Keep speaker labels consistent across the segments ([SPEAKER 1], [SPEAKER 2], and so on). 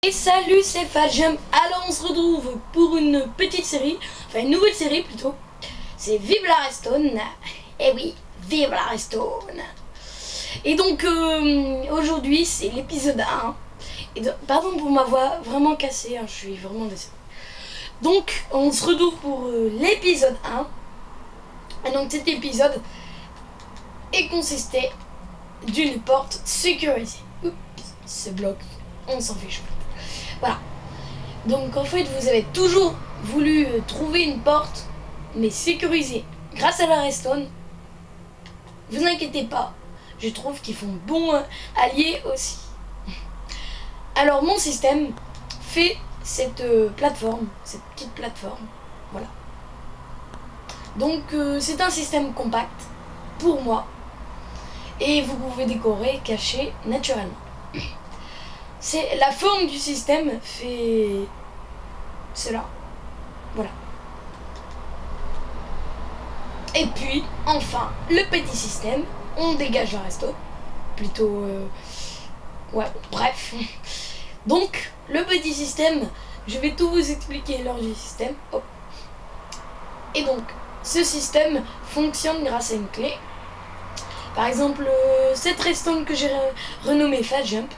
[SPEAKER 1] Et salut, c'est Fadjum. Alors on se retrouve pour une petite série, enfin une nouvelle série plutôt. C'est Vive la Redstone. Eh oui, vive la Redstone. Et donc aujourd'hui c'est l'épisode 1. Et pardon pour ma voix vraiment cassée, hein, je suis vraiment désolée. Donc on se retrouve pour l'épisode 1. Et donc cet épisode est consisté d'une porte sécurisée. Oups, ce bloc, on s'en fiche. Voilà. Donc en fait vous avez toujours voulu trouver une porte mais sécurisée grâce à la redstone. Vous inquiétez pas, je trouve qu'ils font bon allié aussi. Alors mon système fait cette plateforme, cette petite plateforme. Voilà. Donc c'est un système compact pour moi. Et vous pouvez décorer, cacher naturellement. C'est la forme du système fait cela. Voilà. Et puis, enfin, le petit système, on dégage la resto. Plutôt... ouais, bref. Donc, le petit système, je vais tout vous expliquer lors du système. Hop. Et donc, ce système fonctionne grâce à une clé. Par exemple, cette redstone que j'ai renommée Fadjump,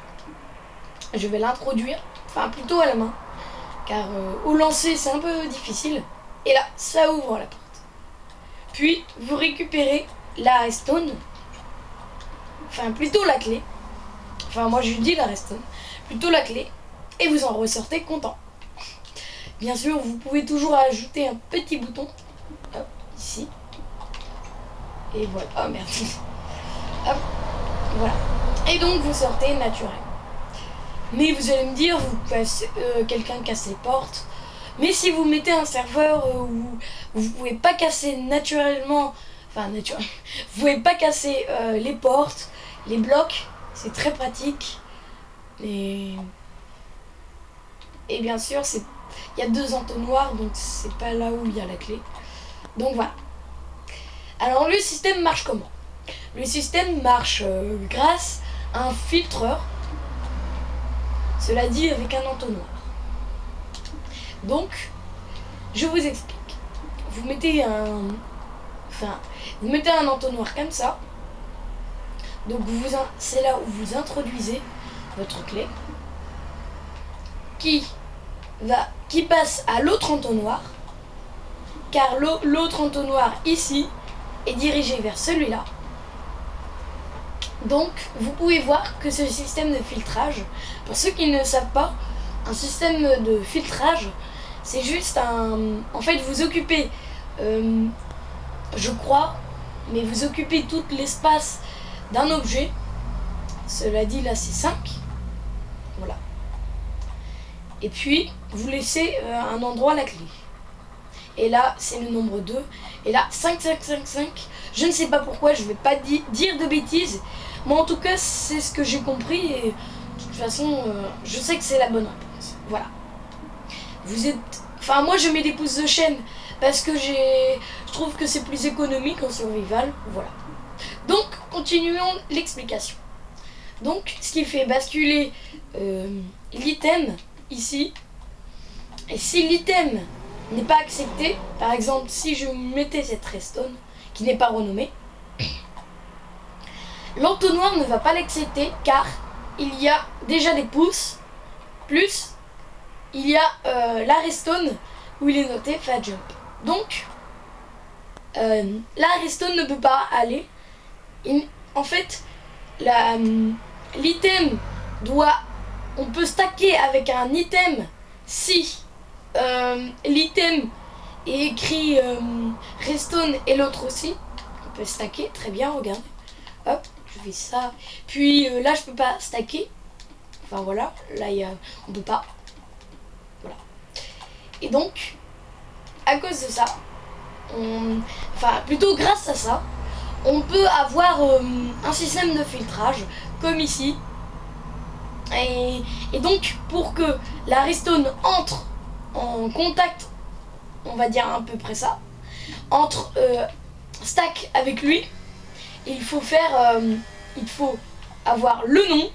[SPEAKER 1] je vais l'introduire, enfin plutôt à la main, car au lancer c'est un peu difficile. Et là, ça ouvre la porte. Puis, vous récupérez la redstone, enfin plutôt la clé, enfin moi je dis la redstone, plutôt la clé, et vous en ressortez content. Bien sûr, vous pouvez toujours ajouter un petit bouton, hop, ici, et voilà, oh merde, hop, voilà, et donc vous sortez naturel. Mais vous allez me dire, quelqu'un casse les portes. Mais si vous mettez un serveur où vous pouvez pas casser naturellement, enfin naturellement, vous pouvez pas casser les portes, les blocs, c'est très pratique. Et bien sûr, il y a deux entonnoirs, donc c'est pas là où il y a la clé. Donc voilà. Alors le système marche comment? Le système marche grâce à un filtreur. Cela dit avec un entonnoir. Donc, je vous explique. Vous mettez un entonnoir comme ça. Donc c'est là où vous introduisez votre clé qui passe à l'autre entonnoir, car l'autre entonnoir ici est dirigé vers celui-là. Donc vous pouvez voir que ce système de filtrage, pour ceux qui ne savent pas, un système de filtrage, c'est juste en fait vous occupez, je crois, mais vous occupez tout l'espace d'un objet. Cela dit, là c'est 5. Voilà. Et puis vous laissez un endroit la clé. Et là c'est le nombre 2. Et là 5, 5, 5, 5. Je ne sais pas pourquoi, je ne vais pas dire de bêtises. Moi en tout cas c'est ce que j'ai compris. Et de toute façon je sais que c'est la bonne réponse. Voilà. Enfin moi je mets des pouces de chaîne parce que je trouve que c'est plus économique en survival. Voilà. Donc continuons l'explication. Donc ce qui fait basculer l'item ici. Et si l'item n'est pas accepté, par exemple si je mettais cette redstone qui n'est pas renommée, l'entonnoir ne va pas l'accepter car il y a déjà des pouces, plus il y a la redstone où il est noté Fadjump. Donc la redstone ne peut pas aller. En fait, l'item on peut stacker avec un item si l'item est écrit redstone et l'autre aussi. On peut stacker, très bien, regardez. Hop, je fais ça. Puis là, je peux pas stacker. Enfin voilà, là on peut pas. Voilà. Et donc, à cause de ça, enfin plutôt grâce à ça, on peut avoir un système de filtrage comme ici. Et donc pour que la redstone entre en contact, on va dire à peu près ça, entre stack avec lui, il faut avoir le nom,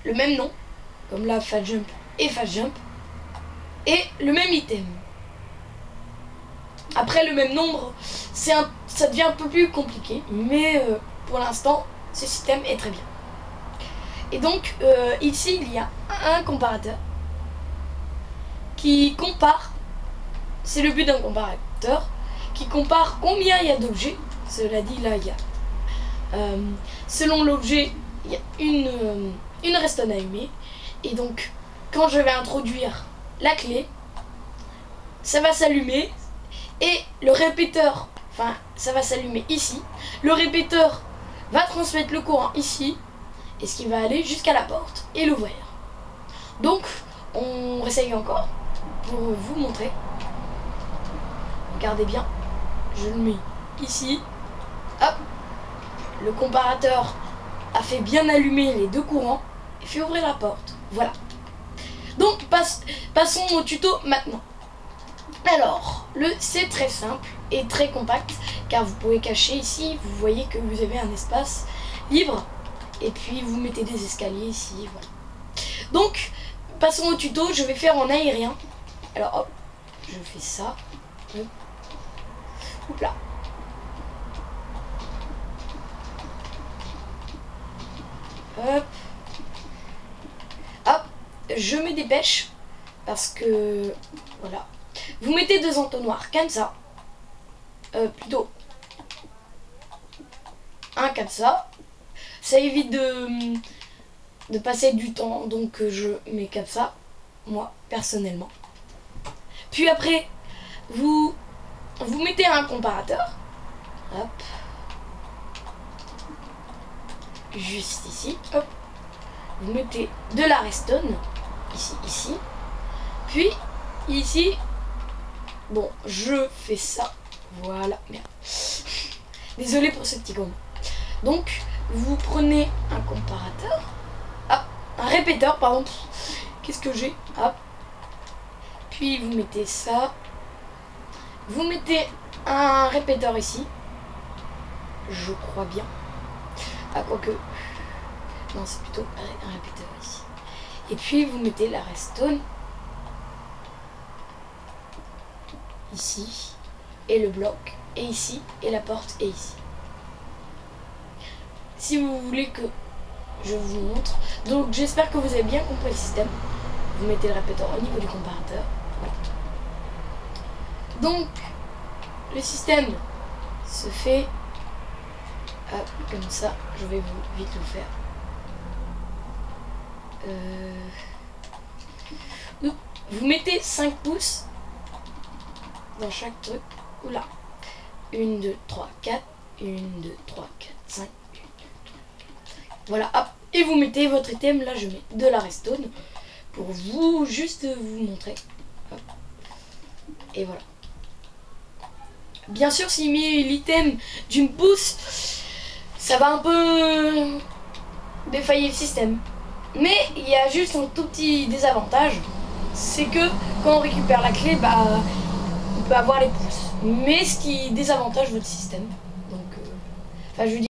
[SPEAKER 1] le même nom, comme là Fadjump et fast jump et le même item. Après le même nombre, ça devient un peu plus compliqué, mais pour l'instant ce système est très bien. Et donc ici il y a un comparateur qui compare, c'est le but d'un comparateur, qui compare combien il y a d'objets. Cela dit, là il y a selon l'objet il y a une redstone allumée, et donc quand je vais introduire la clé, ça va s'allumer et le répéteur, enfin ça va s'allumer ici, le répéteur va transmettre le courant ici et ce qui va aller jusqu'à la porte et l'ouvrir. Donc on réessaye encore pour vous montrer. Regardez bien, je le mets ici, hop, le comparateur a fait bien allumer les deux courants et fait ouvrir la porte. Voilà. Donc passons au tuto maintenant. Alors, c'est très simple et très compact, car vous pouvez cacher ici, vous voyez que vous avez un espace libre, et puis vous mettez des escaliers ici, voilà. Donc, passons au tuto, je vais faire en aérien. Alors hop, je fais ça. Hop. Oups là. Hop. Hop, je me dépêche parce que voilà. Vous mettez deux entonnoirs comme ça. Plutôt un comme ça. Ça évite de passer du temps, donc je mets comme ça, moi personnellement. Puis après, vous mettez un comparateur. Hop. Juste ici. Hop. Vous mettez de la redstone. Ici. Puis, ici. Bon, je fais ça. Voilà. Merde. Désolé pour ce petit gomme. Donc, vous prenez un comparateur. Ah, un répéteur, pardon. Qu'est-ce que j'ai? Hop. Puis, vous mettez ça. Vous mettez un répéteur ici. Je crois bien. Ah, quoique. Non, c'est plutôt un répéteur ici. Et puis, vous mettez la redstone. Ici. Et le bloc. Et ici. Et la porte est ici. Si vous voulez que je vous montre. Donc, j'espère que vous avez bien compris le système. Vous mettez le répéteur au niveau du comparateur. Donc, le système se fait comme ça. Je vais vite le faire. Vous mettez 5 pouces dans chaque truc. Oula. 1, 2, 3, 4. 1, 2, 3, 4, 5. 1, 2, 3, 4, 5. Voilà, hop. Et vous mettez votre item. Là, je mets de la redstone pour vous, juste vous montrer. Hop. Et voilà. Bien sûr, s'il met l'item d'une pouce, ça va un peu défailler le système. Mais il y a juste un tout petit désavantage. C'est que quand on récupère la clé, bah, on peut avoir les pouces. Mais ce qui désavantage votre système. Donc, enfin, je veux dire.